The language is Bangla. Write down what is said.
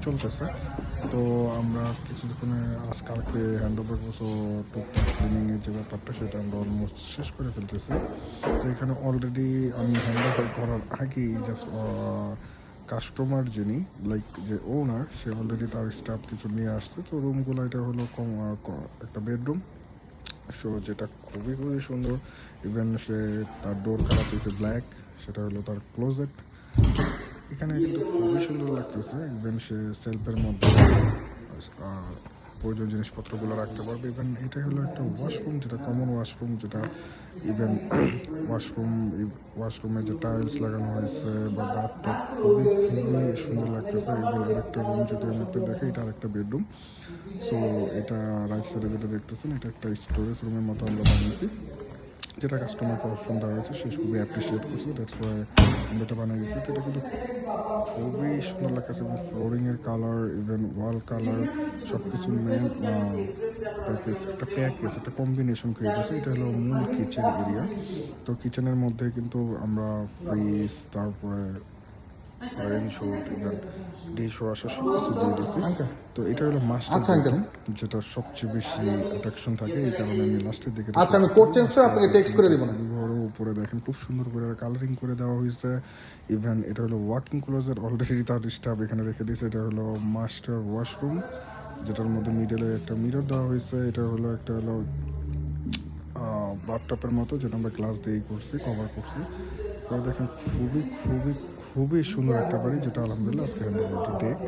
চলতেছে। তো আমরা কিছুক্ষণে আজকালকে হ্যান্ড ওভার করবো, টুকটাক ক্লিনিংয়ের যে ব্যাপারটা সেটা আমরা অলমোস্ট শেষ করে ফেলতেছি। তো এখানে অলরেডি আমি হ্যান্ড ওভার করার আগেই জাস্ট কাস্টমার যিনি লাইক যে ওনার, সে অলরেডি তার স্টাফ কিছু নিয়ে আসছে। তো রুমগুলো এটা হলো একটা বেডরুম, সো যেটা খুবই খুবই সুন্দর। ইভেন সে তার ডোর কালার চেয়েছে ব্ল্যাক, সেটা হলো তার ক্লোজেট। এখানে কিন্তু খুবই সুন্দর লাগতেছে। ইভেন সে সেলফের মধ্যে প্রয়োজন জিনিসপত্রগুলো রাখতে পারবে। ইভেন এটাই হলো একটা ওয়াশরুম, যেটা কমন ওয়াশরুম, যেটা ইভেন ওয়াশরুমে যে টাইলস লাগানো হয়েছে বা বাথটব খুবই খুবই সুন্দর লাগতেছে। ইভেন আরেকটা রুম যদি আমি একটু দেখাই, এটা আরেকটা বেডরুম। সো এটা রাইট সাইডে যেটা দেখতেছেন, এটা একটা স্টোরেজ রুমের মতো আমরা বানিয়েছি, যেটা কাস্টমারকে অপশন দেওয়া হয়েছে। সে খুবই অ্যাপ্রিসিয়েট করছে, দ্যাটস ওয়াই আমরা এটা বানিয়ে দিচ্ছি। তো এটা কিন্তু খুবই সুন্দর লাগতেছে এবং ফ্লোরিংয়ের কালার, ইভেন ওয়াল কালার, সব কিছু প্যাকেজ একটা কম্বিনেশন ক্রিয়েট হয়েছে। এটা হলো মূল কিচেন এরিয়া। তো কিচেনের মধ্যে কিন্তু আমরা ফ্রিজ, তারপরে range hood, even dish washer সব কিছু দিয়ে দিছি। তো এটা হলো মাস্টার আচ্ছা আঙ্কেল, বেডরুম, যেটা সবচেয়ে বেশি অ্যাট্রাকশন থাকে। এই কারণে আমি লাস্টের দিকে আচ্ছা আমি কোড চেঞ্জ করে আপনাকে টেক্সট করে দিব না। বড় উপরে দেখেন খুব সুন্দর করে কালারিং করে দেওয়া হয়েছে। ইভেন এটা হলো ওয়াকিং ক্লোজেট, অলরেডি তার স্টাফ এখানে রেখে দিয়েছে। এটা হলো মাস্টার ওয়াশরুম, যেটার মধ্যে মিডলে একটা মিরর দেওয়া হয়েছে। এটা হলো একটা হলো বাথটপের মতো, যেটা আমরা গ্লাস দিয়েই করছি, কভার করছি। তো দেখেন খুবই খুবই খুবই সুন্দর একটা বাড়ি, যেটা আলহামদুলিল্লাহ আজকে হ্যান্ড ওভার ডেক।